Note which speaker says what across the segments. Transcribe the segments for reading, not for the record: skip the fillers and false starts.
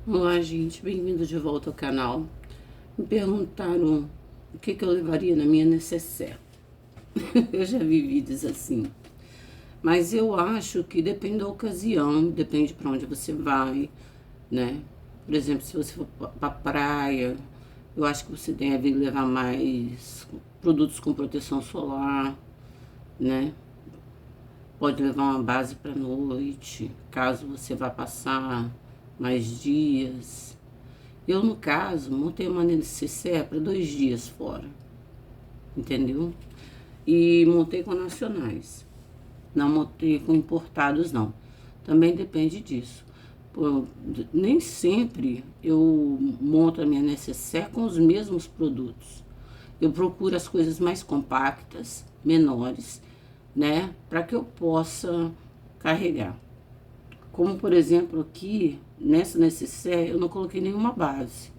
Speaker 1: Olá, gente, bem-vindo de volta ao canal. Me perguntaram o que eu levaria na minha necessaire. Eu já vi vídeos assim, mas eu acho que depende da ocasião, depende para onde você vai, né? Por exemplo, se você for para praia, eu acho que você deve levar mais produtos com proteção solar, né? Pode levar uma base para noite, caso você vá passar mais dias. Eu, no caso, montei uma necessaire para 2 dias fora, entendeu? E montei com nacionais, não montei com importados, não. Também depende disso. Pô, nem sempre eu monto a minha necessaire com os mesmos produtos. Eu procuro as coisas mais compactas, menores, né? Para que eu possa carregar. Como, por exemplo, aqui, nessa necessaire, eu não coloquei nenhuma base.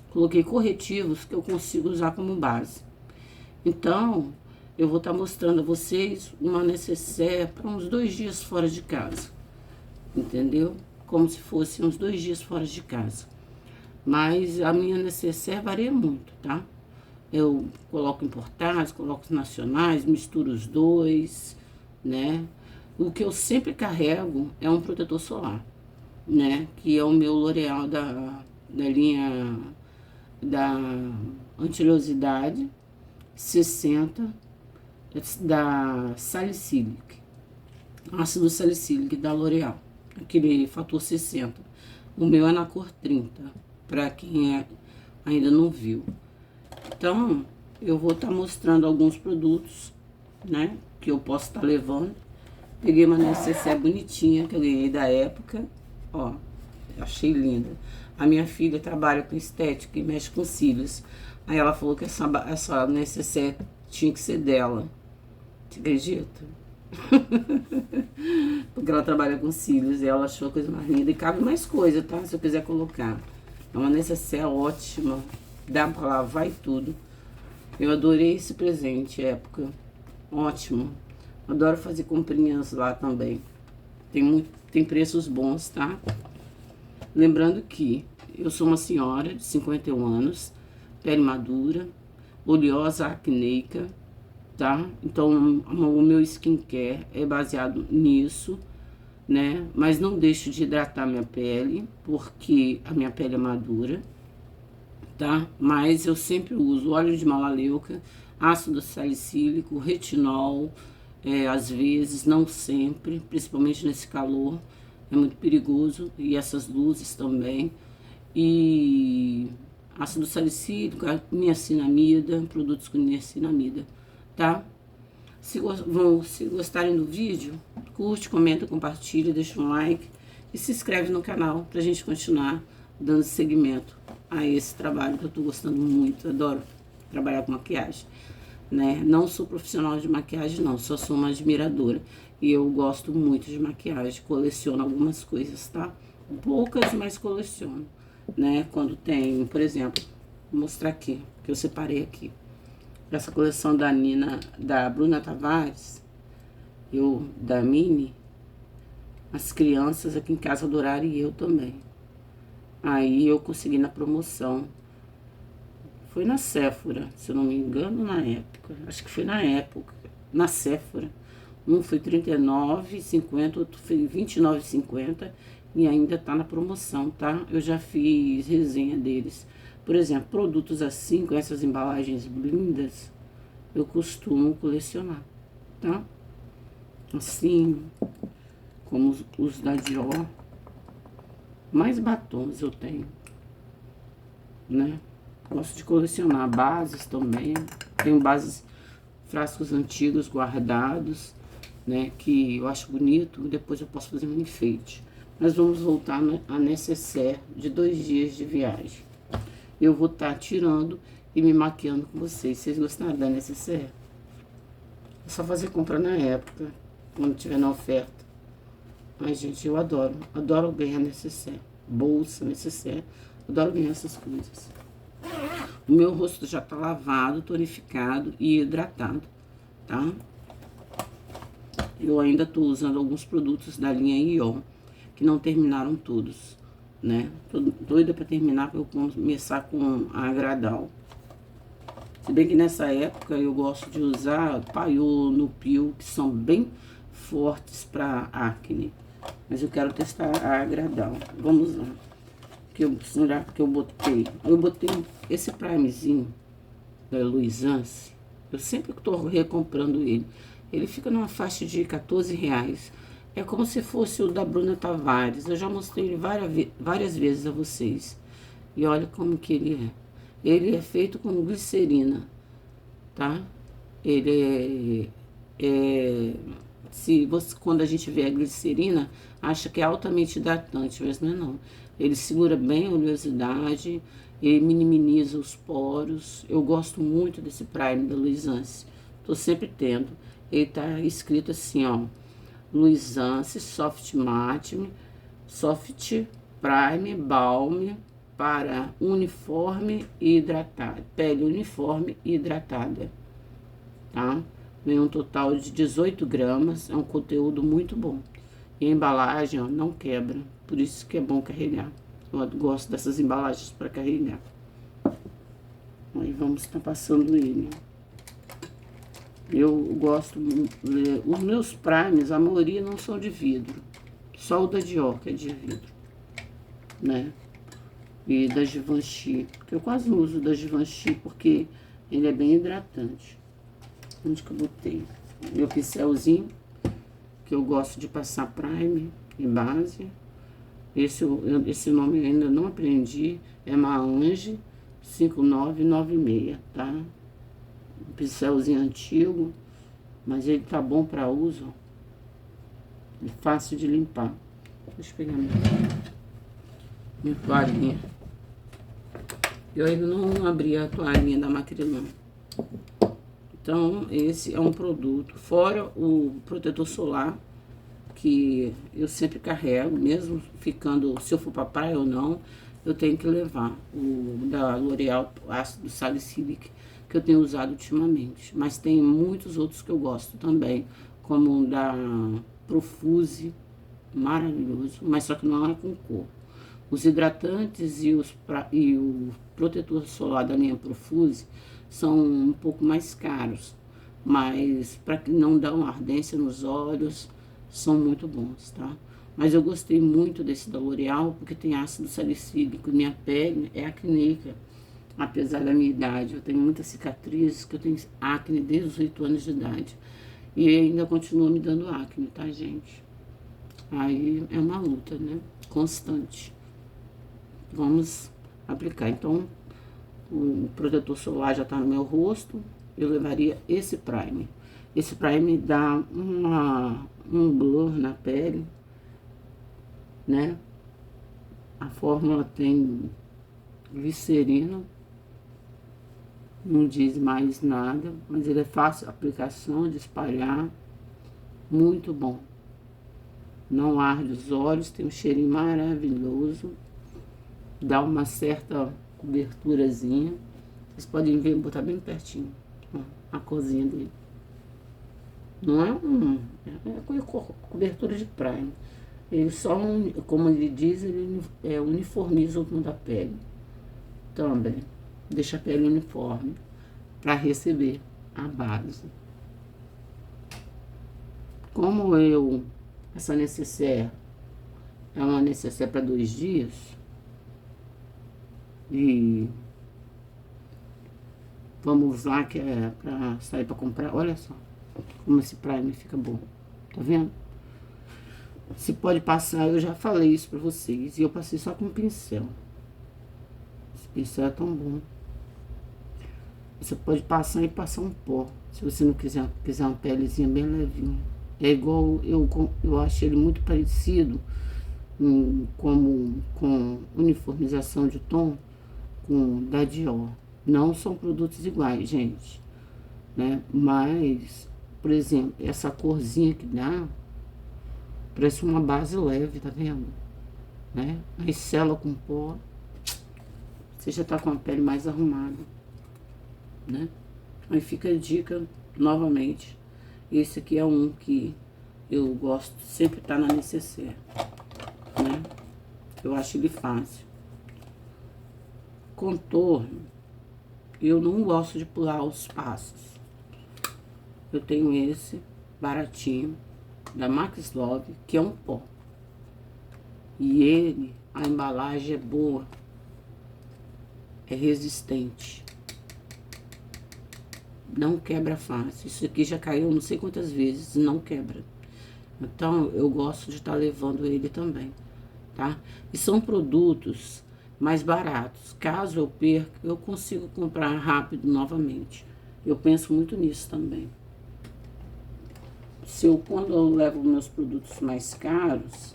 Speaker 1: Coloquei corretivos que eu consigo usar como base. Então, eu vou estar mostrando a vocês uma necessaire para uns 2 dias fora de casa. Entendeu? Como se fosse uns 2 dias fora de casa. Mas a minha necessaire varia muito, tá? Eu coloco importados, coloco nacionais, misturo os dois, né? O que eu sempre carrego é um protetor solar, né? Que é o meu L'Oreal da linha da antilosidade 60 da Salicylic, ácido salicílico da L'Oreal, aquele fator 60. O meu é na cor 30, para quem ainda não viu. Então, eu vou estar mostrando alguns produtos, né, que eu posso estar levando. Peguei uma necessaire bonitinha que eu ganhei da época, ó, achei linda. A minha filha trabalha com estética e mexe com cílios. Aí ela falou que essa necessaire tinha que ser dela. Você acredita? Porque ela trabalha com cílios e ela achou a coisa mais linda. E cabe mais coisa, tá? Se eu quiser colocar. É uma necessaire ótima. Dá pra lavar e tudo. Eu adorei esse presente, época. Ótimo. Adoro fazer comprinhas lá também. Tem preços bons, tá? Lembrando que eu sou uma senhora de 51 anos, pele madura, oleosa, acneica, tá? Então, o meu skincare é baseado nisso, né? Mas não deixo de hidratar minha pele, porque a minha pele é madura, tá? Mas eu sempre uso óleo de melaleuca, ácido salicílico, retinol, às vezes, não sempre, principalmente nesse calor, é muito perigoso, e essas luzes também. E ácido salicílico, niacinamida, produtos com niacinamida, tá? Se gostarem do vídeo, curte, comenta, compartilha, deixa um like e se inscreve no canal pra gente continuar dando seguimento a esse trabalho que eu tô gostando muito, adoro trabalhar com maquiagem, né? Não sou profissional de maquiagem não, só sou uma admiradora e eu gosto muito de maquiagem, coleciono algumas coisas, tá? Poucas, mas coleciono, né? Quando tem, por exemplo, vou mostrar aqui, que eu separei aqui. Essa coleção da Nina, da Bruna Tavares, da Mini, as crianças aqui em casa adoraram e eu também. Aí eu consegui na promoção. Foi na Sephora, se eu não me engano, na época. Acho que foi na época, na Sephora. Um foi R$39,50, outro foi R$29,50 e ainda tá na promoção, tá? Eu já fiz resenha deles. Por exemplo, produtos assim, com essas embalagens lindas, eu costumo colecionar, tá? Assim, como os da Dior. Mais batons eu tenho, né? Gosto de colecionar bases também. Tenho bases, frascos antigos guardados, né? Que eu acho bonito. Depois eu posso fazer um enfeite. Mas vamos voltar a necessaire de 2 dias de viagem. Eu vou estar tirando e me maquiando com vocês. Vocês gostaram da necessaire? É só fazer compra na época, quando tiver na oferta. Ai, gente, eu adoro ganhar necessaire. Bolsa, necessaire. Adoro ganhar essas coisas. O meu rosto já tá lavado, tonificado e hidratado, tá? Eu ainda tô usando alguns produtos da linha Ion, que não terminaram todos. né? Tô doida pra terminar, pra eu começar com a Agradal. Se bem que nessa época eu gosto de usar Paiô, Nupil, que são bem fortes pra acne. Mas eu quero testar a Agradal. Vamos lá. Será que eu botei? Eu botei esse primezinho da Luisance. Eu sempre tô recomprando ele. Ele fica numa faixa de R$14. É como se fosse o da Bruna Tavares. Eu já mostrei ele várias vezes a vocês. E olha como que ele é. Ele é feito com glicerina, tá? Ele se você, quando a gente vê a glicerina, acha que é altamente hidratante, mas não é não. Ele segura bem a oleosidade, ele minimiza os poros. Eu gosto muito desse primer da Luisance. Tô sempre tendo. Ele tá escrito assim, ó. Luisance Soft Matte, Soft Prime Balm para uniforme e hidratado, pele uniforme e hidratada, tá? Vem um total de 18 gramas, é um conteúdo muito bom. E a embalagem, ó, não quebra, por isso que é bom carregar. Eu gosto dessas embalagens para carregar. Aí vamos estar passando ele. Eu gosto, os meus primes, a maioria não são de vidro. Só o da Dior que é de vidro, né? E da Givenchy, que eu quase não uso da Givenchy porque ele é bem hidratante. Onde que eu botei? Meu pincelzinho, que eu gosto de passar prime e base. Esse nome eu ainda não aprendi, é Maange 5996, tá? Um pincelzinho antigo, mas ele tá bom para uso. É fácil de limpar. Deixa eu pegar minha toalhinha. Eu ainda não abri a toalhinha da Macrylan. Então, esse é um produto. Fora o protetor solar, que eu sempre carrego, mesmo ficando, se eu for pra praia ou não, eu tenho que levar. O da L'Oréal, ácido salicílico, que eu tenho usado ultimamente. Mas tem muitos outros que eu gosto também, como o da Profuse, maravilhoso, mas só que não é com cor. Os hidratantes e o protetor solar da linha Profuse são um pouco mais caros, mas para que não dá uma ardência nos olhos, são muito bons, tá? Mas eu gostei muito desse da L'Oréal, porque tem ácido salicílico, minha pele é acneica, apesar da minha idade. Eu tenho muitas cicatrizes, que eu tenho acne desde os 8 anos de idade. E ainda continua me dando acne, tá, gente? Aí é uma luta, né? Constante. Vamos aplicar. Então, o protetor solar já tá no meu rosto. Eu levaria esse primer. Esse primer dá um blur na pele, né? A fórmula tem glicerina. Não diz mais nada, mas ele é fácil a aplicação, de espalhar. Muito bom. Não arde os olhos, tem um cheirinho maravilhoso. Dá uma certa coberturazinha. Vocês podem ver, botar bem pertinho, ó, a corzinha dele. Não é cobertura de praia. Ele só, como ele diz, ele uniformiza o tom da pele. Também deixa a pele uniforme para receber a base. Como essa necessaire é uma necessaire para 2 dias, e vamos lá que é para sair para comprar. Olha só como esse primer fica bom, tá vendo? Se pode passar, eu já falei isso para vocês, e eu passei só com pincel. Esse pincel é tão bom. Você pode passar e passar um pó, se você não quiser uma pelezinha bem levinha. É igual, eu achei ele muito parecido com uniformização de tom com da Dior. Não são produtos iguais, gente, né? Mas, por exemplo, essa corzinha que dá, parece uma base leve, tá vendo? Né? Aí sela com pó, você já tá com a pele mais arrumada, né? Aí fica a dica novamente. Esse aqui é um que eu gosto, sempre tá na necessaire, né? Eu acho ele fácil. Contorno, eu não gosto de pular os passos. Eu tenho esse baratinho da Max Love, que é um pó. E ele, a embalagem é boa, é resistente, não quebra fácil. Isso aqui já caiu não sei quantas vezes, não quebra. Então eu gosto de estar levando ele também, tá? E são produtos mais baratos. Caso eu perca, eu consigo comprar rápido novamente. Eu penso muito nisso também. Quando eu levo meus produtos mais caros,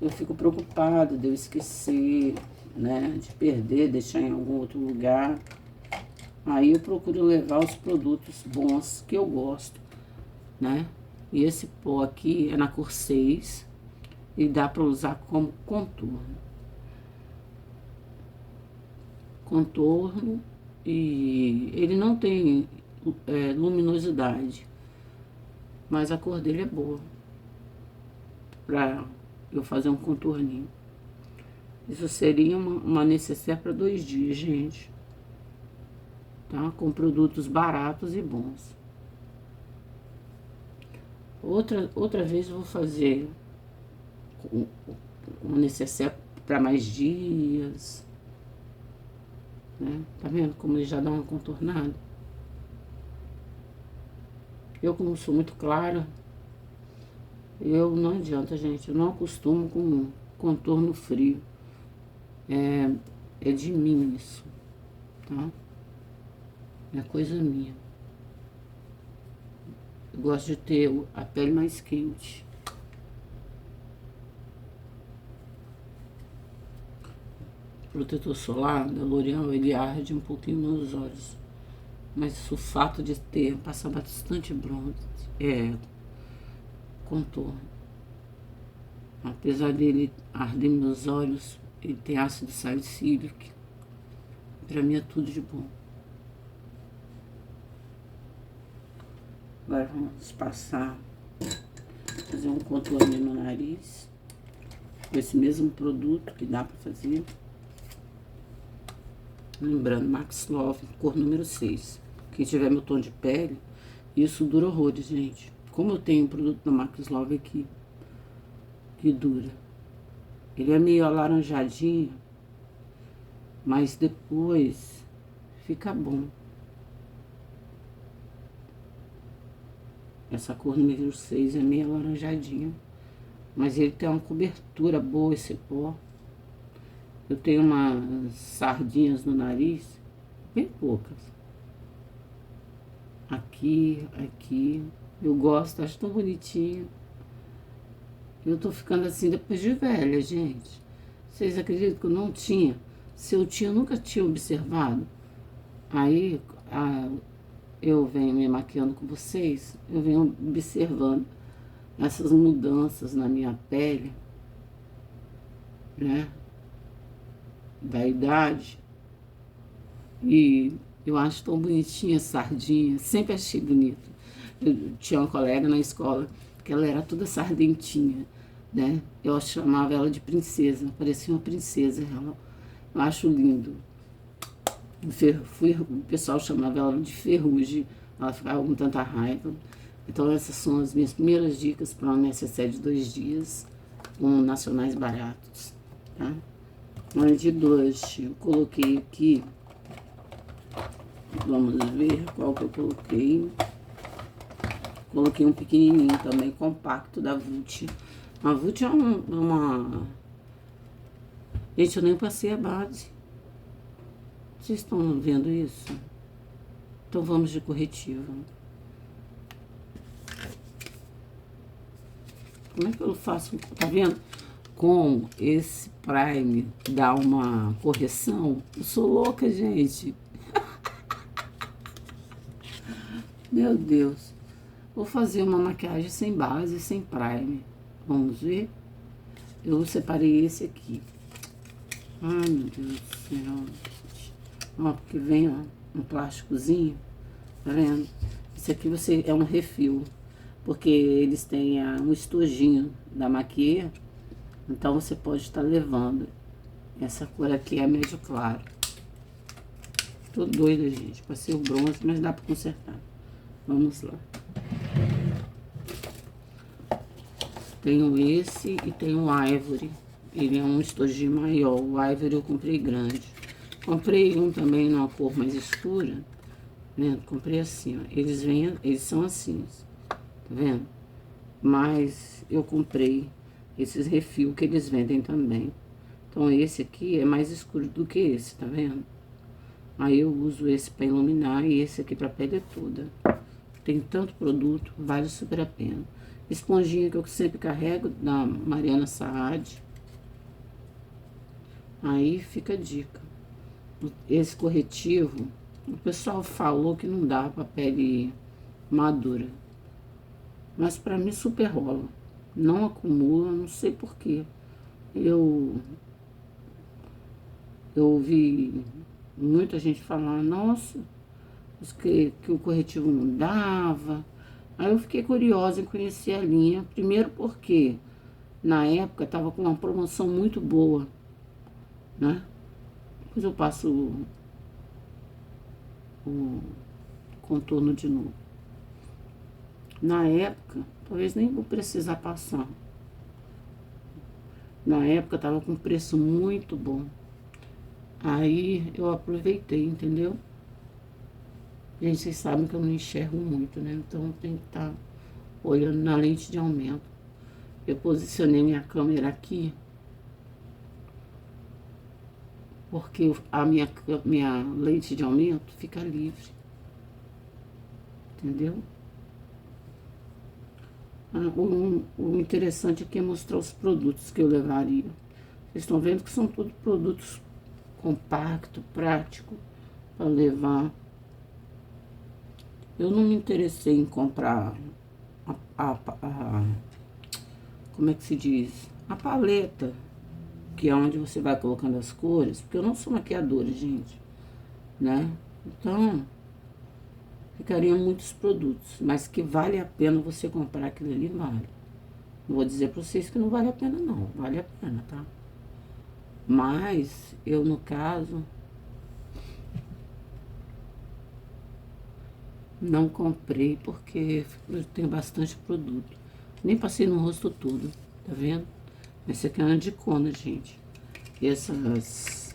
Speaker 1: eu fico preocupada de eu esquecer, né, de perder, deixar em algum outro lugar. Aí eu procuro levar os produtos bons que eu gosto, né? E esse pó aqui é na cor 6 e dá para usar como contorno. Contorno, e ele não tem luminosidade, mas a cor dele é boa pra eu fazer um contorninho. Isso seria uma necessaire para 2 dias, gente. Tá? Com produtos baratos e bons. Outra vez eu vou fazer uma necessaire para mais dias. Né? Tá vendo como ele já dá uma contornada? Eu, como sou muito clara, não adianta, gente. Eu não acostumo com contorno frio. É de mim isso, tá? É coisa minha. Eu gosto de ter a pele mais quente. Protetor solar da L'Oréal, ele arde um pouquinho nos olhos. Mas o fato de passar bastante bronze, contorno. Apesar dele arder meus olhos, ele tem ácido salicílico. Pra mim é tudo de bom. Agora vamos fazer um contorno no nariz. Com esse mesmo produto que dá pra fazer. Lembrando, Max Love, cor número 6. Quem tiver meu tom de pele, isso dura horrores, gente. Como eu tenho um produto da Max Love aqui, que dura. Ele é meio alaranjadinho, mas depois fica bom. Essa cor número 6 é meio alaranjadinho, mas ele tem uma cobertura boa, esse pó. Eu tenho umas sardinhas no nariz, bem poucas. Aqui. Eu gosto, acho tão bonitinho. Eu tô ficando assim depois de velha, gente. Vocês acreditam que eu não tinha? Se eu tinha, eu nunca tinha observado. Aí, eu venho me maquiando com vocês, eu venho observando essas mudanças na minha pele, né? Da idade. E eu acho tão bonitinha, sardinha. Sempre achei bonito. Eu tinha uma colega na escola que ela era toda sardentinha, né? Eu chamava ela de princesa, parecia uma princesa ela. Eu acho lindo. O pessoal chamava ela de ferrugem, ela ficava com tanta raiva. Então essas são as minhas primeiras dicas para uma necessaire de 2 dias, com nacionais baratos, tá? Mas de blush, eu coloquei aqui, vamos ver qual que eu coloquei. Coloquei um pequenininho também, compacto, da Vult. A Vult é uma... Gente, eu nem passei a base. Vocês estão vendo isso? Então vamos de corretivo. Como é que eu faço? Tá vendo? Com esse prime dá uma correção. Eu sou louca, gente. Meu Deus. Vou fazer uma maquiagem sem base, sem prime. Vamos ver? Eu separei esse aqui. Ai, meu Deus do céu. Ó, porque vem, ó, um plásticozinho. Tá vendo? Esse aqui é um refil. Porque eles têm um estojinho da Maquiê. Então você pode estar levando. Essa cor aqui é médio claro. Tô doida, gente. Passei o bronze, mas dá pra consertar. Vamos lá. Tenho esse e tenho o Ivory. Ele é um estojinho maior. O Ivory eu comprei grande. Comprei um também numa cor mais escura. Vendo? Comprei assim, ó. Eles são assim, tá vendo? Mas eu comprei esses refil que eles vendem também. Então esse aqui é mais escuro do que esse, tá vendo? Aí eu uso esse pra iluminar e esse aqui pra pele toda. Tem tanto produto, vale super a pena. Esponjinha que eu sempre carrego, da Mariana Saad. Aí fica a dica. Esse corretivo, o pessoal falou que não dá pra pele madura. Mas pra mim super rola. Não acumula, não sei porquê. Eu ouvi muita gente falar, nossa, que o corretivo não dava. Aí eu fiquei curiosa em conhecer a linha. Primeiro porque na época tava com uma promoção muito boa, né? Depois eu passo o contorno de novo. Na época, talvez nem vou precisar passar. Na época tava com preço muito bom. Aí eu aproveitei, entendeu? Gente, vocês sabem que eu não enxergo muito, né? Então tem que estar olhando na lente de aumento. Eu posicionei minha câmera aqui porque a minha lente de aumento fica livre. Entendeu? O interessante aqui é mostrar os produtos que eu levaria. Vocês estão vendo que são todos produtos compacto, prático para levar. Eu não me interessei em comprar como é que se diz? A paleta, que é onde você vai colocando as cores, porque eu não sou maquiadora, gente, né? Então, ficariam muitos produtos, mas que vale a pena você comprar aquilo ali, vale. Não vou dizer pra vocês que não vale a pena, não. Vale a pena, tá? Mas, eu, no caso, não comprei porque eu tenho bastante produto. Nem passei no rosto todo, tá vendo? Esse aqui é uma dicona, gente. Essas...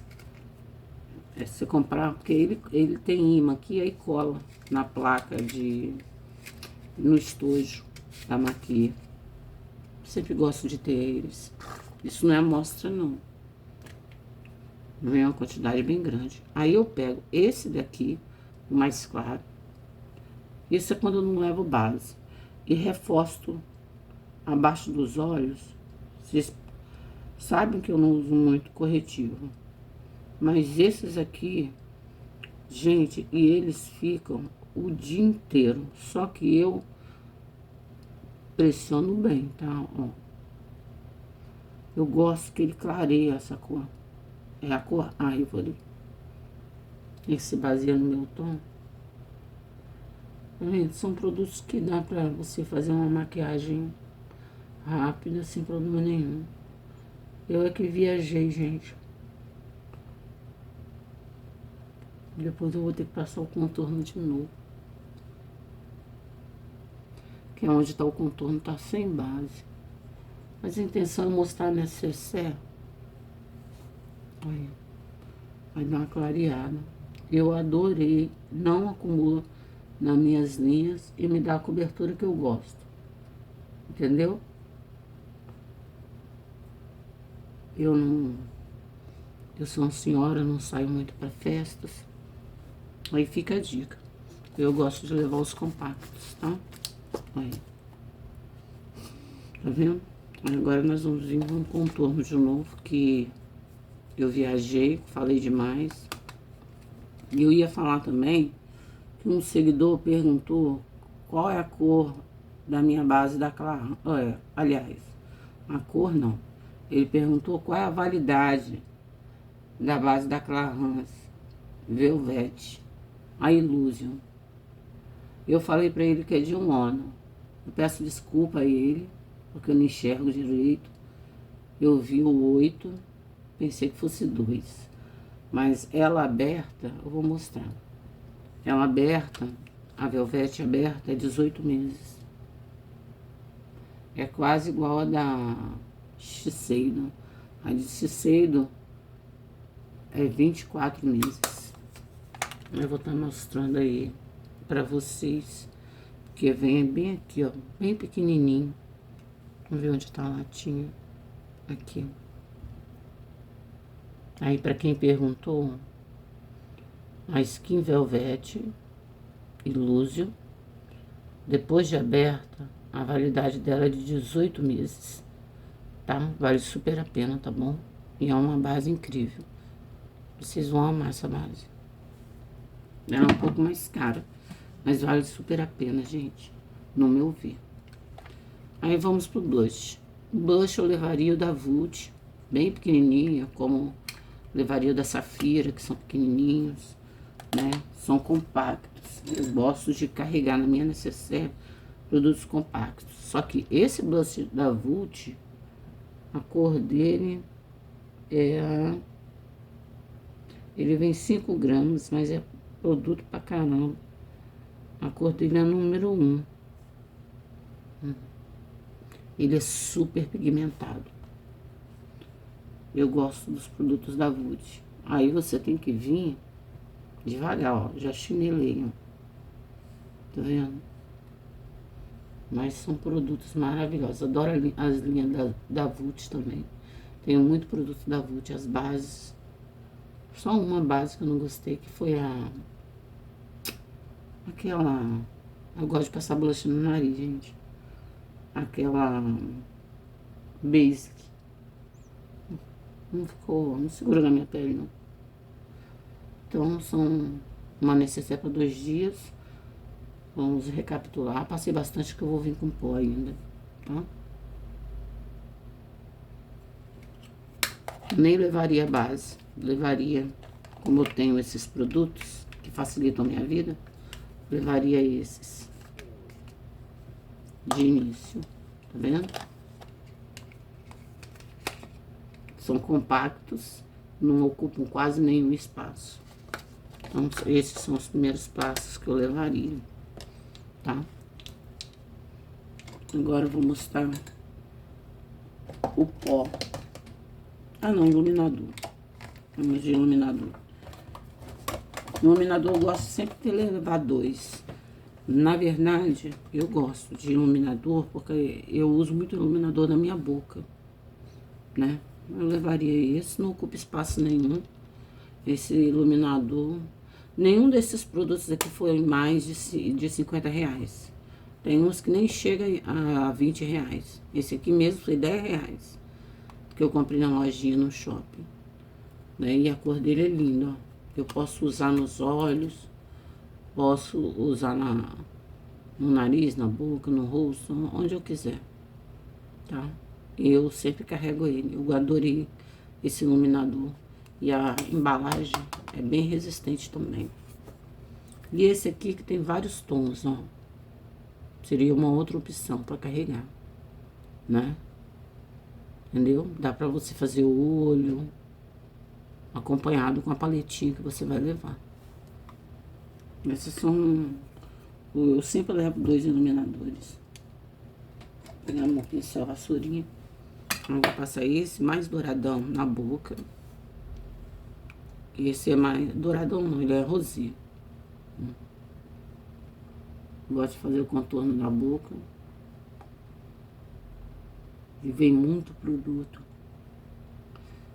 Speaker 1: É você comprar, porque ele tem imã aqui, aí cola na placa no estojo da maquia. Sempre gosto de ter eles. Isso não é amostra, não. Vem uma quantidade bem grande. Aí eu pego esse daqui, o mais claro. Isso é quando eu não levo base. E reforço abaixo dos olhos. Vocês sabem que eu não uso muito corretivo. Mas esses aqui, gente, e eles ficam o dia inteiro. Só que eu pressiono bem, tá? Ó. Eu gosto que ele clareia essa cor. É a cor Ivory. Ele se baseia no meu tom. São produtos que dá pra você fazer uma maquiagem rápida, sem problema nenhum. Eu é que viajei, gente. Depois eu vou ter que passar o contorno de novo. Que é onde tá o contorno, tá sem base. Mas a intenção é mostrar necessaire. Aí, vai dar uma clareada. Eu adorei, não acumula nas minhas linhas e me dá a cobertura que eu gosto. Entendeu? Eu sou uma senhora, não saio muito para festas. Aí fica a dica. Eu gosto de levar os compactos, tá? Aí. Tá vendo? Agora nós vamos vir com um contorno de novo, que eu viajei, falei demais. E eu ia falar também que um seguidor perguntou qual é a cor da minha base da Clarins. Aliás, a cor não. Ele perguntou qual é a validade da base da Clarins Velvet, a Illusion. Eu falei pra ele que é de 1 ano. Eu peço desculpa a ele, porque eu não enxergo direito. Eu vi o 8, pensei que fosse 2. Mas ela aberta, eu vou mostrar. Ela aberta, a Velvet aberta é 18 meses. É quase igual a da Shiseido. A de Shiseido é 24 meses. Eu vou estar mostrando aí pra vocês. Porque vem bem aqui, ó. Bem pequenininho. Vamos ver onde tá a latinha. Aqui. Aí, pra quem perguntou, a Skin Velvet Illusion, depois de aberta, a validade dela é de 18 meses, tá? Vale super a pena, tá bom? E é uma base incrível. Vocês vão amar essa base. Ela é um pouco mais cara, mas vale super a pena, gente, no meu ver. Aí vamos pro blush. O blush eu levaria o da Vult, bem pequenininha, como levaria o da Safira, que são pequenininhos, né? São compactos. Eu gosto de carregar na minha necessaire produtos compactos. Só que esse blush da Vult, a cor dele é... Ele vem 5 gramas, mas é produto pra caramba. A cor dele é número 1. Ele é super pigmentado. Eu gosto dos produtos da Vult. Aí você tem que vir devagar, ó. Já chinelei, ó. Tá vendo? Mas são produtos maravilhosos. Adoro as linhas da Vult também. Tenho muito produto da Vult, as bases. Só uma base que eu não gostei, que foi aquela... Eu gosto de passar blush no nariz, gente. Aquela Basic. Não ficou... Não segura na minha pele, não. Então, são uma necessaire para 2 dias. Vamos recapitular. Passei bastante que eu vou vir com pó ainda, tá? Nem levaria base. Levaria, como eu tenho esses produtos que facilitam a minha vida, levaria esses de início, tá vendo? São compactos, não ocupam quase nenhum espaço. Então, esses são os primeiros passos que eu levaria, tá? Agora eu vou mostrar o pó. Ah, não, iluminador. Vamos de iluminador. Iluminador eu gosto sempre de levar 2. Na verdade, eu gosto de iluminador porque eu uso muito iluminador na minha boca, né? Eu levaria esse, não ocupa espaço nenhum. Esse iluminador. Nenhum desses produtos aqui foi mais de 50 reais. Tem uns que nem chega a 20 reais. Esse aqui mesmo foi 10 reais. Que eu comprei na lojinha no shopping. Né? E a cor dele é linda, ó. Eu posso usar nos olhos, posso usar no nariz, na boca, no rosto, onde eu quiser, tá? Eu sempre carrego ele. Eu adorei esse iluminador. E a embalagem é bem resistente também. E esse aqui que tem vários tons, ó. Seria uma outra opção para carregar, né? Entendeu? Dá pra você fazer o olho acompanhado com a paletinha que você vai levar. Esses são... Eu sempre levo 2 iluminadores. Pegando meu pincel, vassourinha. Eu vou passar esse mais douradão na boca. Esse é mais douradão não, ele é rosé. Gosto de fazer o contorno na boca. E vem muito produto.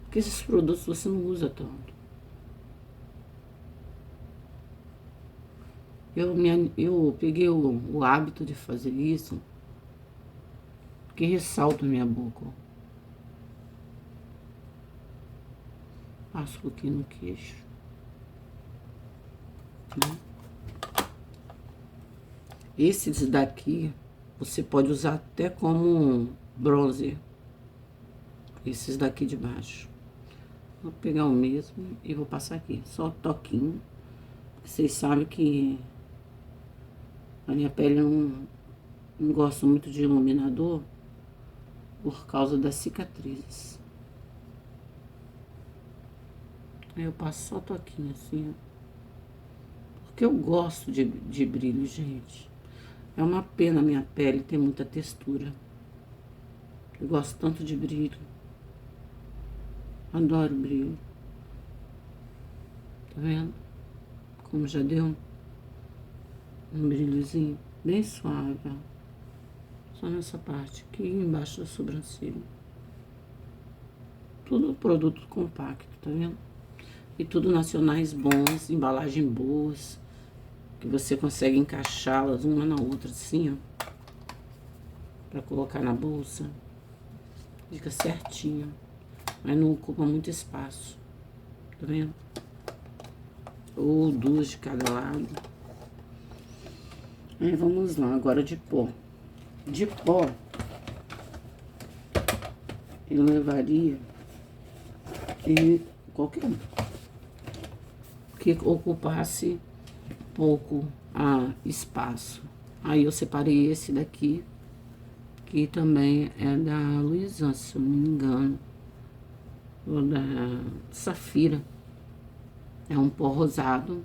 Speaker 1: Porque esses produtos você não usa tanto. Eu peguei o hábito de fazer isso, porque ressalta a minha boca, ó. Passo um pouquinho no queixo, né? Esses daqui, você pode usar até como bronzer. Esses daqui de baixo. Vou pegar o mesmo e vou passar aqui, só toquinho. Vocês sabem que a minha pele não gosta muito de iluminador. por causa das cicatrizes. Aí eu passo só toquinho assim, ó. Porque eu gosto de brilho, gente. É uma pena a minha pele ter muita textura. Eu gosto tanto de brilho. Adoro brilho. Tá vendo? Como já deu um brilhozinho bem suave, ó. Só nessa parte aqui embaixo da sobrancelha. Tudo produto compacto, tá vendo? E tudo nacionais bons, embalagem boas, que você consegue encaixá-las uma na outra assim, ó. Pra colocar na bolsa. Fica certinho. Mas não ocupa muito espaço. Tá vendo? Ou duas de cada lado. Aí vamos lá, agora de pó. De pó, eu levaria qualquer um que ocupasse pouco espaço. Aí eu separei esse daqui, que também é da Luisan, se eu não me engano, ou da Safira. É um pó rosado.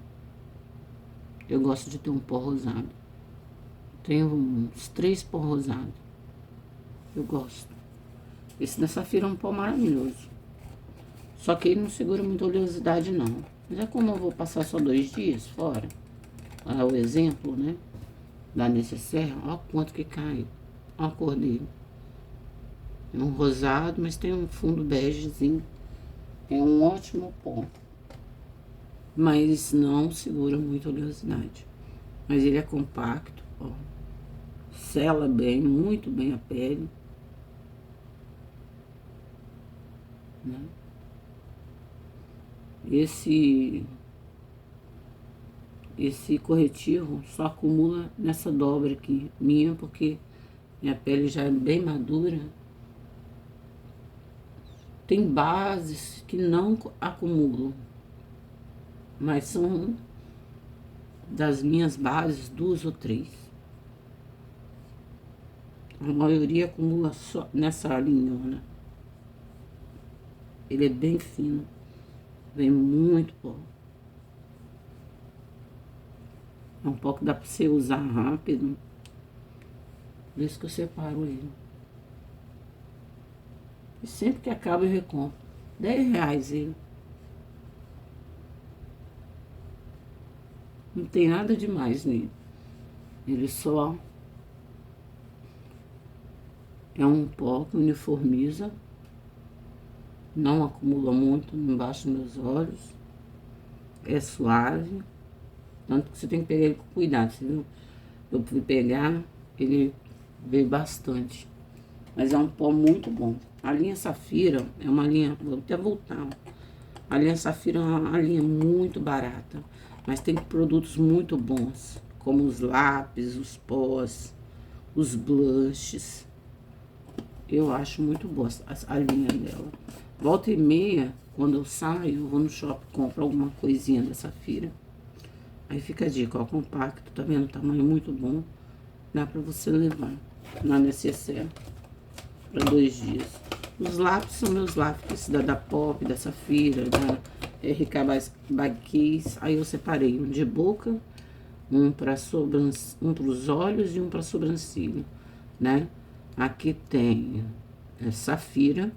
Speaker 1: Eu gosto de ter um pó rosado. Tenho uns 3 pó rosados. Eu gosto. Esse da Safira é um pó maravilhoso. Só que ele não segura muita oleosidade, não. Mas é como eu vou passar só 2 dias fora. Olha o exemplo, né? Da necessaire. Olha quanto que cai. Olha a cor dele. É um rosado, mas tem um fundo begezinho. É um ótimo pó. Mas não segura muita oleosidade. Mas ele é compacto, ó. Sela bem, muito bem a pele. Né? Esse corretivo só acumula nessa dobra aqui, minha, porque minha pele já é bem madura. Tem bases que não acumulam, mas são das minhas bases 2 ou 3. A maioria acumula só nessa linhona. Ele é bem fino, vem muito pó. É um pó que dá pra você usar rápido. Por isso que eu separo ele. E sempre que acaba eu recompro. R$10 ele. Não tem nada demais nele. Ele só é um pó que uniformiza. Não acumula muito embaixo dos meus olhos. É suave. Tanto que você tem que pegar ele com cuidado, você viu? Eu fui pegar, ele veio bastante. Mas é um pó muito bom. A linha Safira é uma linha, vou até voltar. A linha Safira é uma linha muito barata. Mas tem produtos muito bons. Como os lápis, os pós, os blushes. Eu acho muito boa a linha dela. Volta e meia, quando eu saio, eu vou no shopping, compro alguma coisinha da Safira. Aí fica a dica, ó, compacto, tá vendo? Tamanho muito bom. Dá pra você levar na necessaire para 2 dias. Os lápis são meus lápis da Pop, da Safira, da RK Bag. Aí eu separei um de boca, um para os olhos e um para sobrancelha, né? Aqui tem Safira.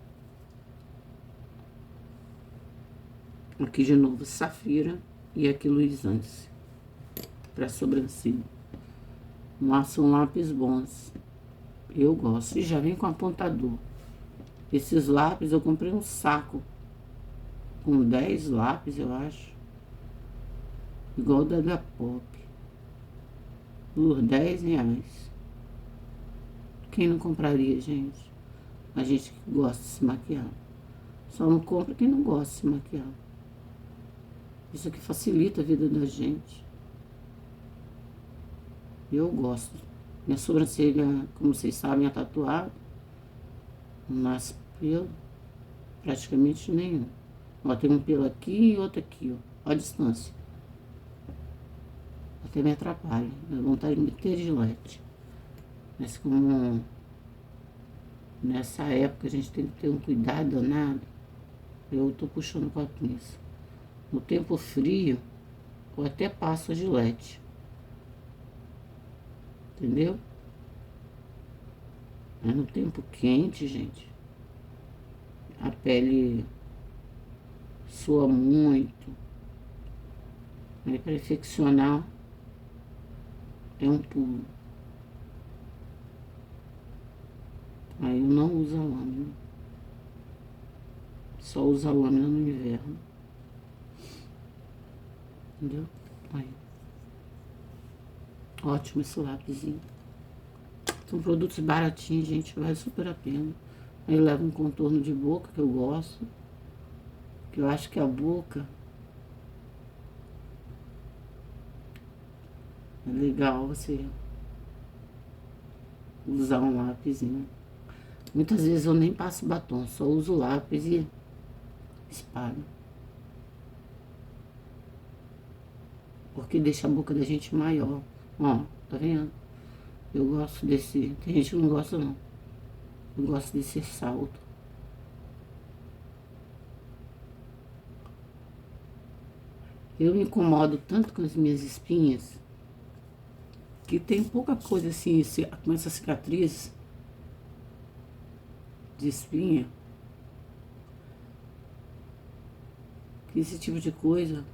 Speaker 1: Aqui de novo Safira e aqui Luisance para sobrancelha. Nossa, são lápis bons. Eu gosto. E já vem com apontador. Esses lápis eu comprei um saco com 10 lápis, eu acho. Igual da Pop. Por R$10. Quem não compraria, gente? A gente que gosta de se maquiar. Só não compra quem não gosta de se maquiar. Isso aqui facilita a vida da gente. Eu gosto. Minha sobrancelha, como vocês sabem, é tatuada. Não nasce pelo. Praticamente nenhum. Ó, tem um pelo aqui e outro aqui, ó. Ó a distância. Até me atrapalha. Dá vontade de meter gilete. Mas como Nessa época a gente tem que ter um cuidado danado. Eu tô puxando com a pinça. No tempo frio, eu até passo a Gillette. Entendeu? Mas no tempo quente, gente, a pele sua muito. Aí perfeccionar é um pulo. Aí eu não uso a lâmina. Só uso a lâmina no inverno. Entendeu? Aí. Ótimo esse lápisinho. São produtos baratinhos, gente. Vale super a pena. Aí leva um contorno de boca que eu gosto. Que eu acho que a boca é legal você usar um lápisinho. Muitas vezes eu nem passo batom, só uso lápis e espalho. Porque deixa a boca da gente maior. Ó, tá vendo? Eu gosto desse... Tem gente que não gosta, não. Eu gosto desse salto. Eu me incomodo tanto com as minhas espinhas que tem pouca coisa assim, com essa cicatriz de espinha, que esse tipo de coisa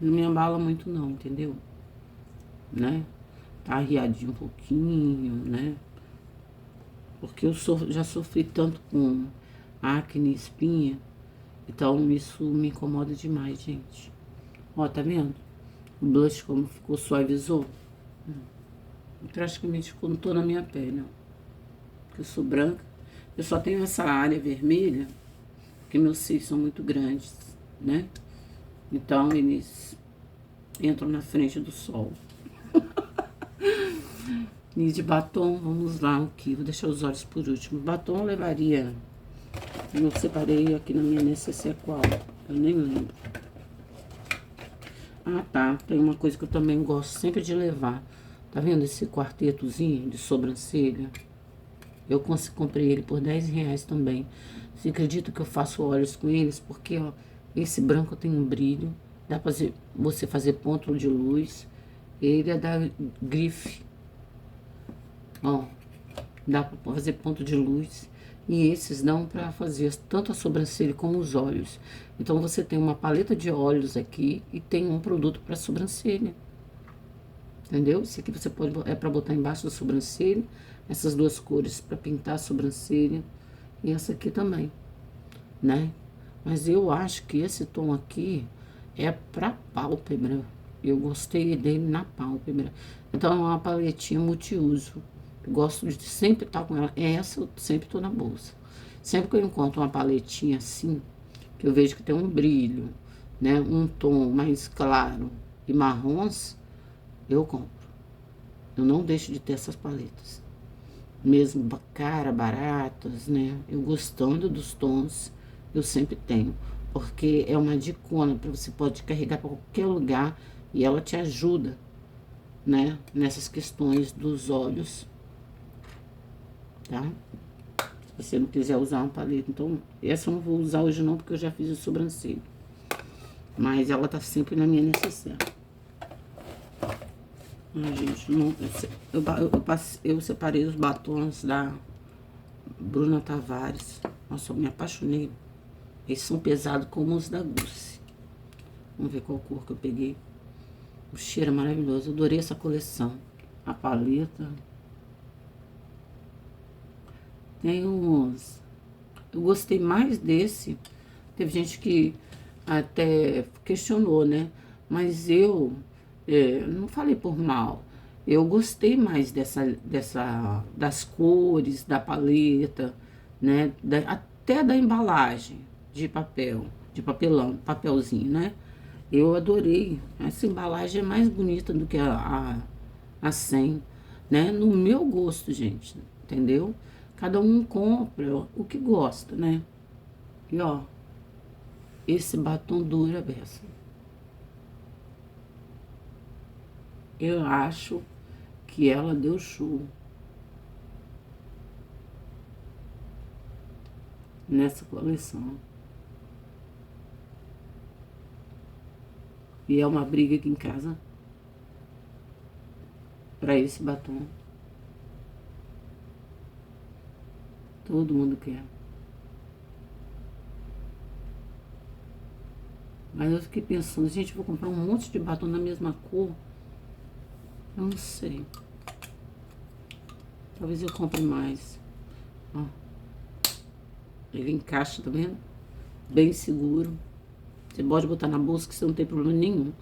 Speaker 1: não me abala muito não, entendeu? Né? Tá arriadinho um pouquinho, né? Porque eu já sofri tanto com acne e espinha, então isso me incomoda demais, gente. Ó, tá vendo? O blush como ficou, suavizou. Praticamente contou na minha pele, ó. Porque eu sou branca. Eu só tenho essa área vermelha, porque meus seios são muito grandes, né? Então eles entram na frente do sol. E de batom, vamos lá, aqui. Vou deixar os olhos por último. Batom eu levaria. Eu separei aqui na minha necessaire qual? Eu nem lembro. Ah, tá. Tem uma coisa que eu também gosto sempre de levar. Tá vendo esse quartetozinho de sobrancelha? Eu comprei ele por R$ 10 também. Você acredita que eu faço olhos com eles? Porque, ó, esse branco tem um brilho. Dá pra você fazer ponto de luz. Ele é da grife. Ó, dá pra fazer ponto de luz. E esses dão pra fazer tanto a sobrancelha como os olhos. Então você tem uma paleta de olhos aqui e tem um produto pra sobrancelha. Entendeu? Esse aqui você pode, é pra botar embaixo da sobrancelha. Essas duas cores pra pintar a sobrancelha. E essa aqui também, né? Mas eu acho que esse tom aqui é pra pálpebra. Eu gostei dele na pálpebra. Então é uma paletinha multiuso. Eu gosto de sempre estar com ela. Essa eu sempre tô na bolsa. Sempre que eu encontro uma paletinha assim, que eu vejo que tem um brilho, né? Um tom mais claro e marrons, eu compro. Eu não deixo de ter essas paletas. Mesmo baratas, né? Eu gostando dos tons, eu sempre tenho. Porque é uma dicona, você pode carregar para qualquer lugar e ela te ajuda, né? Nessas questões dos olhos, tá? Se você não quiser usar uma paleta, então essa eu não vou usar hoje não, porque eu já fiz a sobrancelha. Mas ela tá sempre na minha necessaire. Ai, gente, não, eu separei os batons da Bruna Tavares. Nossa, eu me apaixonei. Eles são pesados como os da Gucci. Vamos ver qual cor que eu peguei. O cheiro é maravilhoso. Eu adorei essa coleção. A paleta. Tem uns... Eu gostei mais desse. Teve gente que até questionou, né? Mas eu não falei por mal. Eu gostei mais das cores, da paleta, né? Até da embalagem de papel, de papelão, papelzinho, né? Eu adorei. Essa embalagem é mais bonita do que a 100, né? No meu gosto, gente, entendeu? Cada um compra o que gosta, né? E ó, esse batom dura a beça. Eu acho que ela deu show nessa coleção. E é uma briga aqui em casa para esse batom. Todo mundo quer. Mas eu fiquei pensando, gente, vou comprar um monte de batom da mesma cor. Eu não sei. Talvez eu compre mais. Ó. Ele encaixa, tá vendo? Bem seguro. Você pode botar na bolsa que você não tem problema nenhum.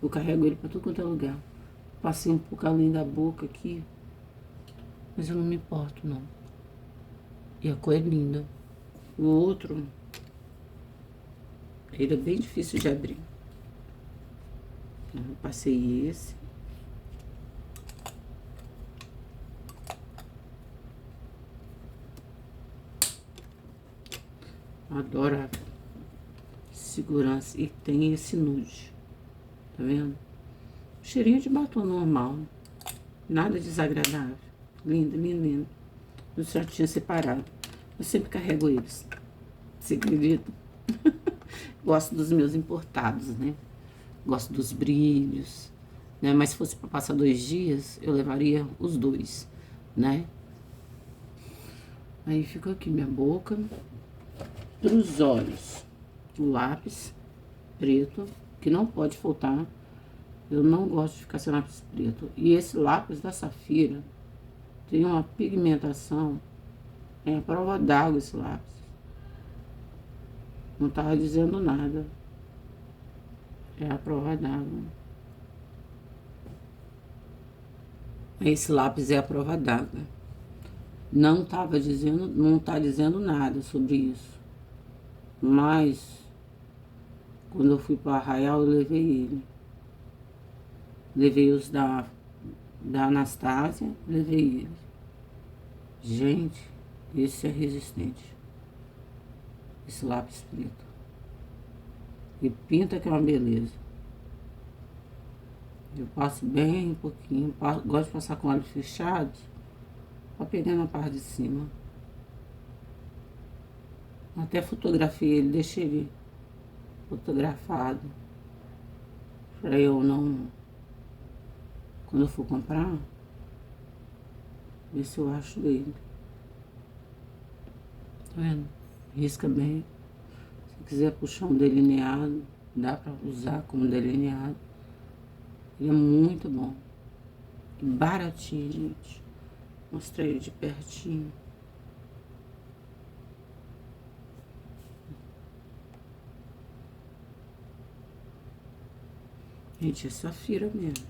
Speaker 1: Eu carrego ele pra tudo quanto é lugar. Passei um pouco além da boca aqui. Mas eu não me importo, não. E a cor é linda. O outro... ele é bem difícil de abrir. Eu passei esse. Adoro a segurança. E tem esse nude. Tá vendo? Cheirinho de batom normal. Nada desagradável. Lindo, lindo, lindo. No shortinho separado. Eu sempre carrego eles. Você acredita? Gosto dos meus importados, né? Gosto dos brilhos, né? Mas se fosse para passar 2 dias, eu levaria os 2, né? Aí ficou aqui minha boca. Para os olhos, o lápis preto, que não pode faltar. Eu não gosto de ficar sem lápis preto. E esse lápis da Safira tem uma pigmentação. É a prova d'água esse lápis. Não tava dizendo nada. É a prova d'água. Esse lápis é a prova d'água. Não tava dizendo, não tá dizendo nada sobre isso. Mas quando eu fui para Arraial, eu levei ele. Levei os da Anastasia, levei ele. Gente, esse é resistente. Esse lápis preto. E pinta que é uma beleza. Eu passo bem pouquinho. Gosto de passar com olhos fechados. Pra pegar na parte de cima. Até fotografei ele, deixei ele fotografado. Pra eu não... quando eu for comprar, ver se eu acho ele. Tá vendo? Risca bem. Se quiser puxar um delineado, dá pra usar como delineado. Ele é muito bom. E baratinho, gente. Mostrei ele de pertinho. Gente, é Safira mesmo.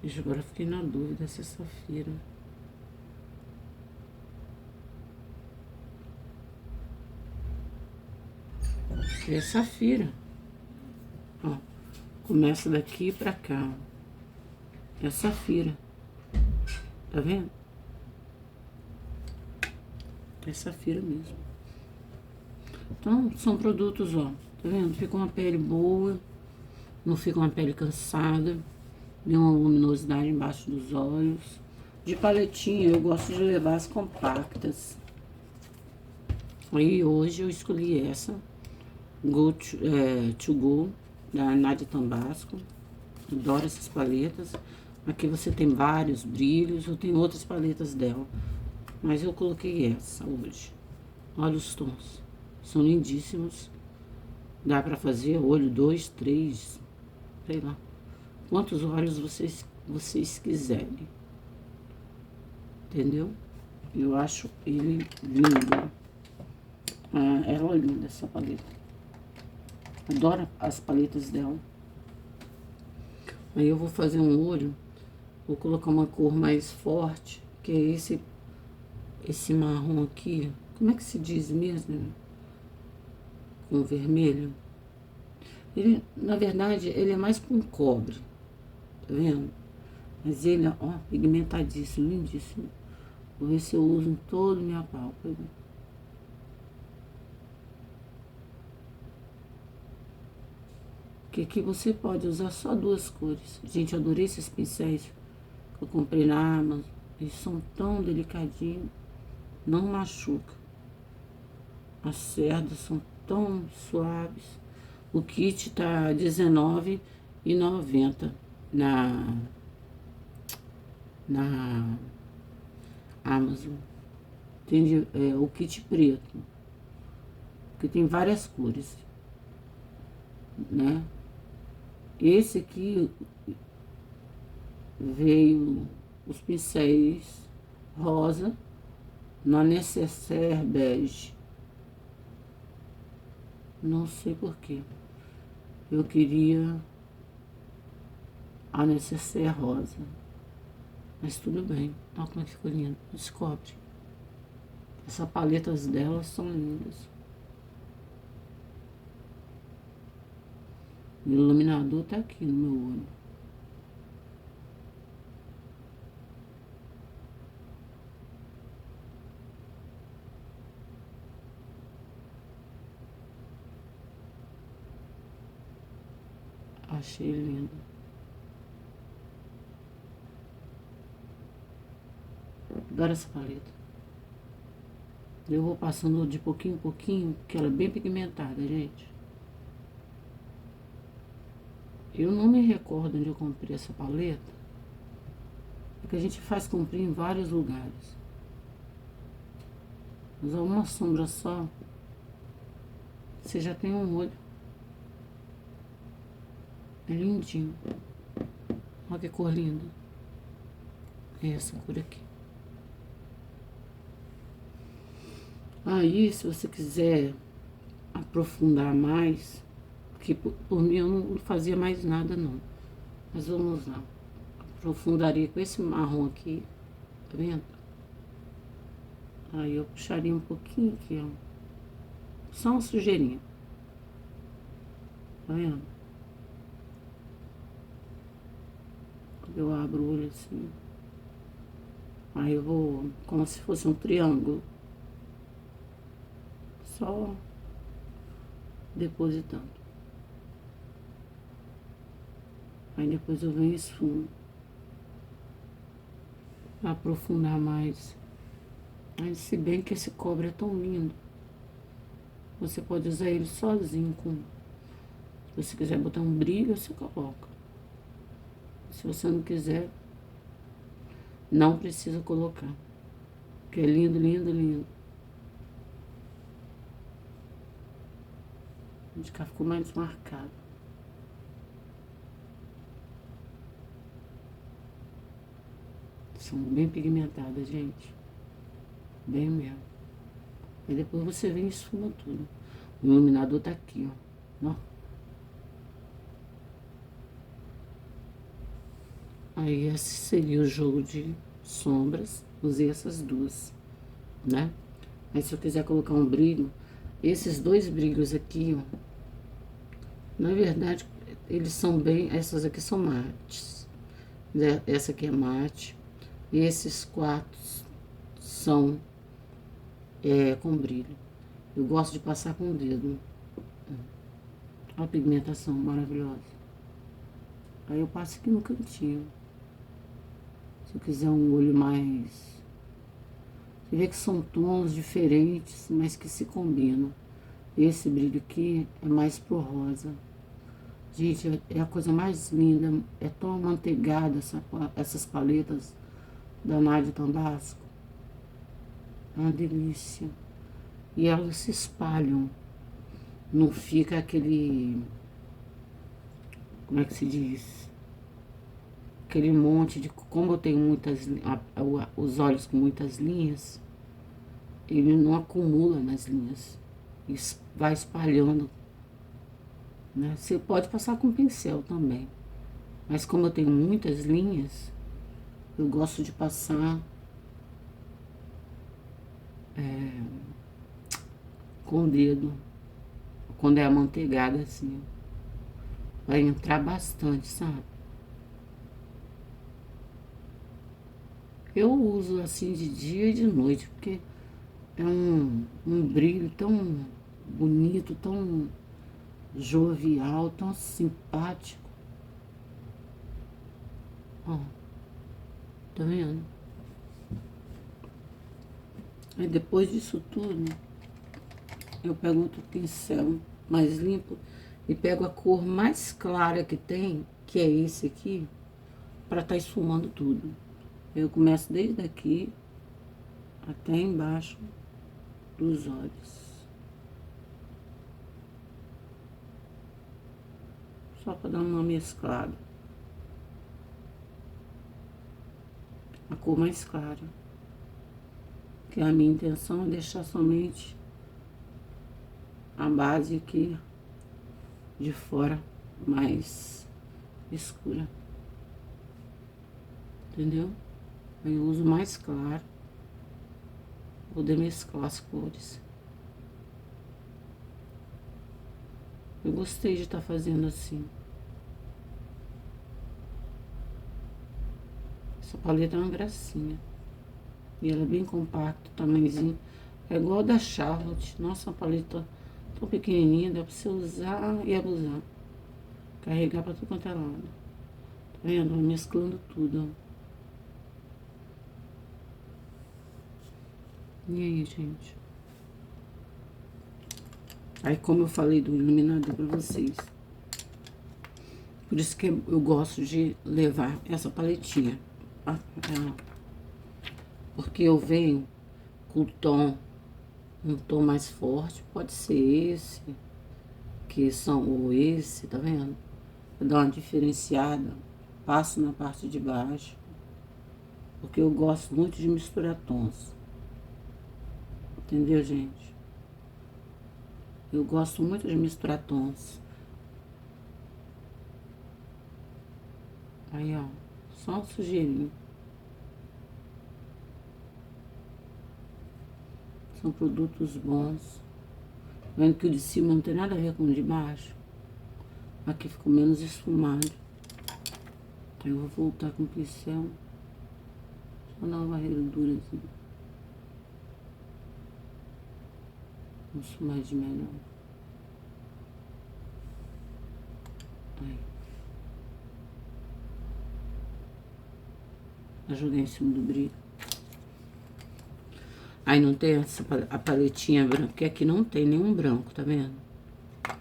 Speaker 1: Gente, agora fiquei na dúvida se é Safira. É Safira. Ó, começa daqui pra cá. É Safira. Tá vendo? É Safira mesmo. Então, são produtos, ó. Tá vendo? Fica uma pele boa. Não fica uma pele cansada. Deu uma luminosidade embaixo dos olhos. De paletinha, eu gosto de levar as compactas. Aí hoje eu escolhi essa. To Go, da Nadia Tambasco. Adoro essas paletas. Aqui você tem vários brilhos. Eu tenho outras paletas dela. Mas eu coloquei essa hoje. Olha os tons. São lindíssimos. Dá pra fazer olho 2, 3, sei lá. Quantos olhos vocês quiserem. Entendeu? Eu acho ele lindo. Ah, ela é linda, essa paleta. Adoro as paletas dela. Aí eu vou fazer um olho. Vou colocar uma cor mais forte. Que é esse marrom aqui. Como é que se diz mesmo? Com vermelho. Ele, na verdade, ele é mais com cobre. Tá vendo? Mas ele, ó, pigmentadíssimo, lindíssimo. Vou ver se eu uso em toda minha pálpebra. Que aqui você pode usar só duas cores. Gente, eu adorei esses pincéis que eu comprei na Amazon. Eles são tão delicadinhos, não machuca. As cerdas são tão suaves. O kit tá R$19,90 na Amazon. Tem o kit preto, que tem várias cores, né? Esse aqui veio os pincéis rosa na necessaire bege. Não sei porquê. Eu queria a necessaire rosa. Mas tudo bem. Olha como é que ficou lindo. Descobre. Essas paletas delas são lindas. O iluminador tá aqui no meu olho. Achei lindo. Adoro essa paleta. Eu vou passando de pouquinho em pouquinho, porque ela é bem pigmentada, gente. Eu não me recordo onde eu comprei essa paleta, porque a gente faz comprar em vários lugares. Usar uma sombra só, você já tem um olho. É lindinho. Olha que cor linda. É essa cor aqui. Aí, se você quiser aprofundar mais, porque por mim eu não fazia mais nada não. Mas vamos lá. Aprofundaria com esse marrom aqui, tá vendo? Aí eu puxaria um pouquinho aqui, ó. Só uma sujeirinha. Tá vendo? Eu abro o olho assim. Aí eu vou, como se fosse um triângulo. Só depositando. Aí depois eu venho e esfumo. Pra aprofundar mais. Mas se bem que esse cobre é tão lindo. Você pode usar ele sozinho com... Se você quiser botar um brilho, você coloca. Se você não quiser, não precisa colocar. Porque é lindo, lindo, lindo. De cá ficou mais marcado. São bem pigmentadas, gente. Bem mesmo. E depois você vem e esfuma tudo. O iluminador tá aqui, ó. Aí esse seria o jogo de sombras. Usei essas duas, né? Aí se eu quiser colocar um brilho, esses dois brilhos aqui, ó. Na verdade, eles são bem... Essas aqui são mates. Essa aqui é mate. E esses quatro são com brilho. Eu gosto de passar com o dedo. Olha a pigmentação maravilhosa. Aí eu passo aqui no cantinho. Se eu quiser um olho mais... Você vê que são tons diferentes, mas que se combinam. Esse brilho aqui é mais pro rosa. Gente, é a coisa mais linda. É tão amanteigada essas paletas da Nádia Tambasco. É uma delícia. E elas se espalham. Não fica aquele... Como é que se diz? Aquele monte de... Como eu tenho muitas... Os olhos com muitas linhas, ele não acumula nas linhas. Vai espalhando, né? Você pode passar com pincel também. Mas como eu tenho muitas linhas, eu gosto de passar com o dedo. Quando é amanteigada assim, vai entrar bastante, sabe? Eu uso assim de dia e de noite, porque é um brilho tão bonito, tão jovial, tão simpático. Ó, tá vendo? Aí depois disso tudo, eu pego outro pincel mais limpo e pego a cor mais clara que tem, que é esse aqui, pra tá esfumando tudo. Eu começo desde aqui até embaixo dos olhos. Só pra dar uma mesclada. A cor mais clara. Que a minha intenção é deixar somente a base aqui de fora mais escura. Entendeu? Aí eu uso mais claro. Vou mesclar as cores. Eu gostei de estar fazendo assim. Essa paleta é uma gracinha. E ela é bem compacta, tamanhozinho. É igual a da Charlotte. Nossa, uma paleta tão pequenininha, dá pra você usar e abusar. Carregar pra tudo quanto é lado. Tá vendo? Mesclando tudo, ó. E aí, gente? Aí, como eu falei do iluminador pra vocês. Por isso que eu gosto de levar essa paletinha. Porque eu venho com o tom, um tom mais forte. Pode ser esse, que são ou esse, tá vendo? Eu dou uma diferenciada. Passo na parte de baixo. Porque eu gosto muito de misturar tons. Entendeu, gente? Eu gosto muito de misturar tons. Aí, ó. Só um sujeirinho. São produtos bons. Vendo que o de cima não tem nada a ver com o de baixo. Aqui ficou menos esfumado. Aí eu vou voltar com o pincel. Só dar uma varredura assim. Um esfumadinho melhor. Aí. Ajuda em cima do brilho. Aí não tem a paletinha branca, que aqui não tem nenhum branco, tá vendo?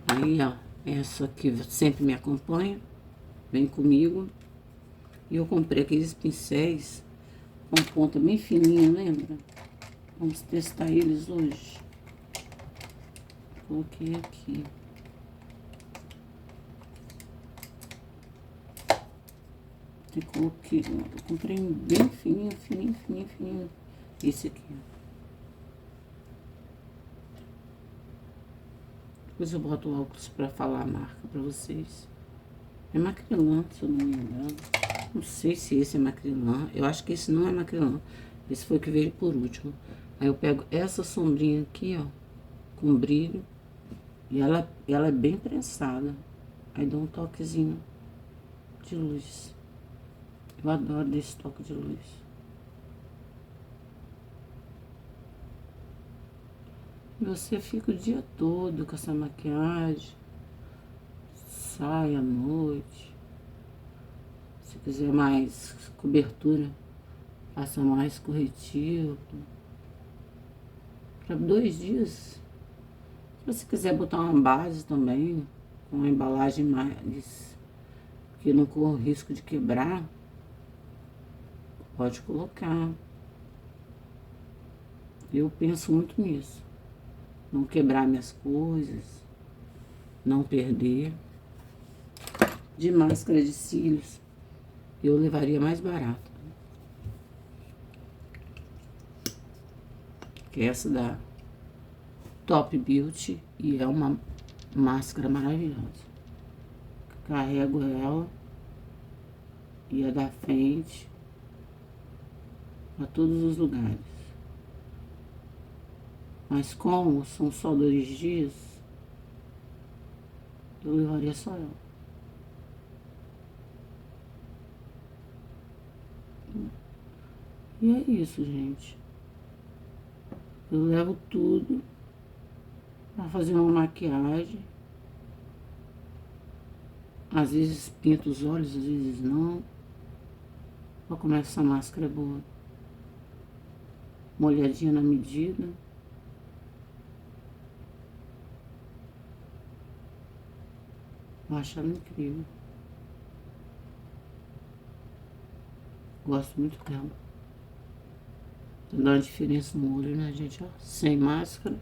Speaker 1: Aí, ó, essa aqui sempre me acompanha, vem comigo. E eu comprei aqueles pincéis com ponta bem fininha, lembra? Vamos testar eles hoje. Coloquei aqui. Eu coloquei, eu comprei bem fininho, fininho, fininho, fininho. Esse aqui, ó. Depois eu boto o óculos pra falar a marca pra vocês. É Macrylan, se eu não me engano. Não sei se esse é Macrylan. Eu acho que esse não é Macrylan. Esse foi o que veio por último. Aí eu pego essa sombrinha aqui, ó, com brilho. E ela é bem prensada. Aí dou um toquezinho de luz. Eu adoro desse toque de luz. E você fica o dia todo com essa maquiagem. Sai à noite. Se quiser mais cobertura, faça mais corretivo. Para 2 dias. Se você quiser botar uma base também, com uma embalagem mais que não corra o risco de quebrar, pode colocar. Eu penso muito nisso. Não quebrar minhas coisas, não perder. De máscara de cílios, eu levaria mais barata. Que é essa da Top Beauty, e é uma máscara maravilhosa. Carrego ela e é da frente para todos os lugares. Mas como são só 2 dias, eu levaria só ela. E é isso, gente. Eu levo tudo pra fazer uma maquiagem Às vezes pinta os olhos, às vezes não. Olha como essa máscara é boa. Molhadinha na medida. Eu acho ela incrível. Gosto muito dela. Tá dando diferença no olho, né, gente? Ó, sem máscara,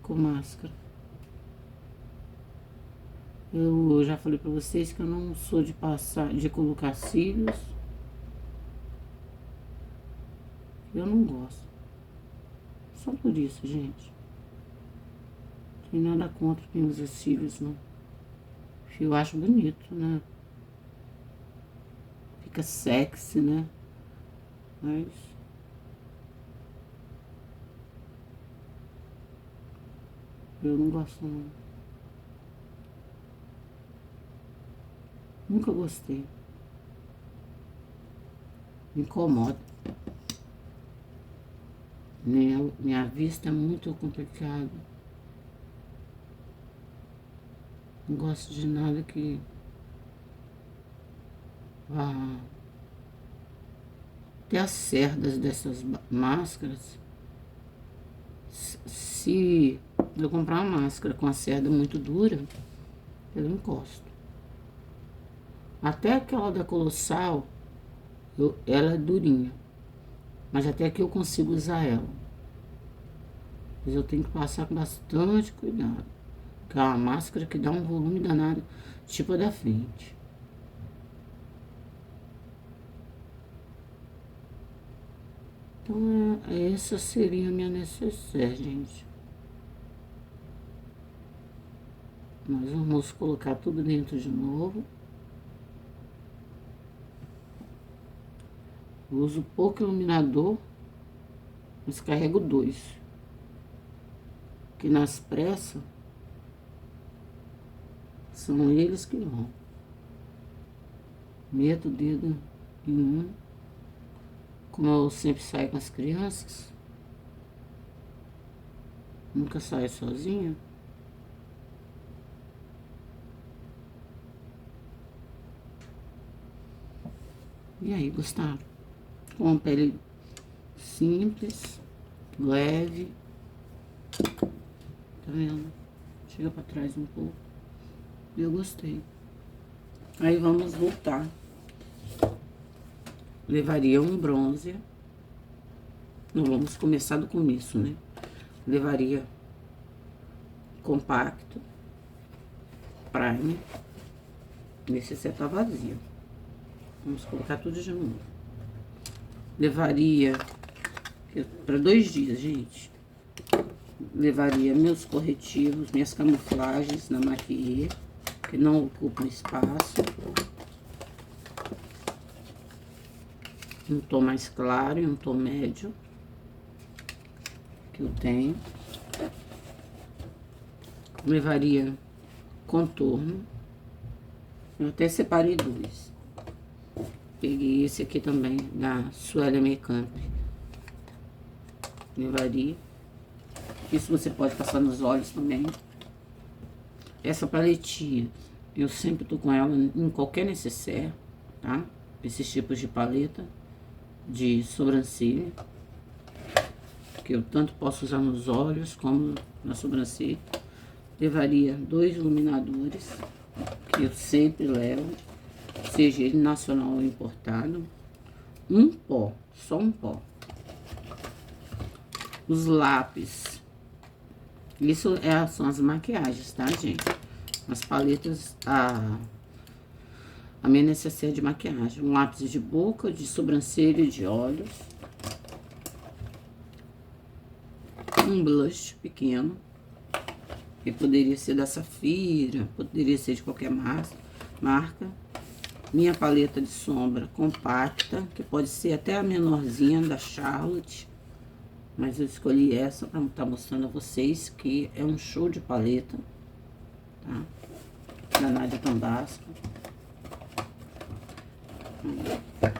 Speaker 1: com máscara. Eu já falei pra vocês que eu não sou de passar, de colocar cílios. Eu não gosto. Só por isso, gente. Não tem nada contra quem usa cílios, não. Eu acho bonito, né? Fica sexy, né? Mas eu não gosto, não. Nunca gostei. Me incomoda. Minha vista é muito complicada. Não gosto de nada que vá. Até as cerdas dessas máscaras. Se eu comprar uma máscara com a cerda muito dura, eu encosto. Até aquela da Colossal, ela é durinha. Mas até que eu consigo usar ela. Mas eu tenho que passar com bastante cuidado. Que é uma máscara que dá um volume danado, tipo a da frente. Então, essa seria a minha necessaire, gente. Nós vamos colocar tudo dentro de novo. Eu uso pouco iluminador, mas carrego 2. Que nas pressas, são eles que vão. Meto o dedo em um. Como eu sempre saio com as crianças, nunca saio sozinha. E aí, gostaram? Com uma pele simples, leve. Tá vendo? Chega pra trás um pouco. Eu gostei. Aí vamos voltar. Levaria um bronzer. Não vamos começar do começo, né? Levaria compacto, primer. Nesse set tá vazio. Vamos colocar tudo de novo. Levaria para 2 dias, gente. Levaria meus corretivos, minhas camuflagens na maquiê, que não ocupam espaço. Um tom mais claro e um tom médio que eu tenho. Levaria contorno. Eu até separei 2. Peguei esse aqui também, da Sueli Makeup. Levaria. Isso você pode passar nos olhos também. Essa paletinha, eu sempre tô com ela em qualquer necessaire, tá? Esses tipos de paleta de sobrancelha. Que eu tanto posso usar nos olhos como na sobrancelha. Levaria 2 iluminadores, que eu sempre levo. Seja ele nacional ou importado. Um pó, só um pó. Os lápis. Isso são as maquiagens, tá, gente? As paletas, a minha necessaire de maquiagem. Um lápis de boca, de sobrancelha e de olhos. Um blush pequeno. Que poderia ser da Safira, poderia ser de qualquer marca. Minha paleta de sombra compacta, que pode ser até a menorzinha da Charlotte. Mas eu escolhi essa para estar mostrando a vocês que é um show de paleta, tá? Da Nadia Tambasco.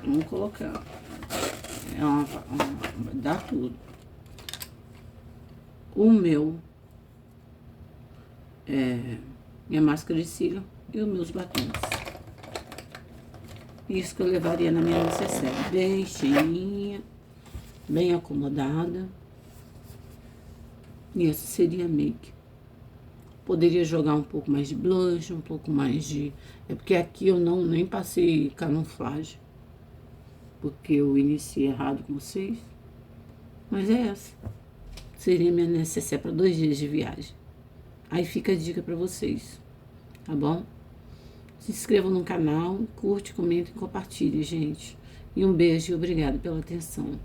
Speaker 1: Vamos colocar. Dá tudo. O meu... minha máscara de cílio e os meus batons. Isso que eu levaria na minha necessaire. Bem cheinha, bem acomodada. E essa seria a make. Poderia jogar um pouco mais de blush, um pouco mais de... É porque aqui eu nem passei camuflagem. Porque eu iniciei errado com vocês. Mas é essa. Seria minha necessaire para 2 dias de viagem. Aí fica a dica para vocês. Tá bom? Se inscrevam no canal, curte, comente e compartilhe, gente. E um beijo e obrigado pela atenção.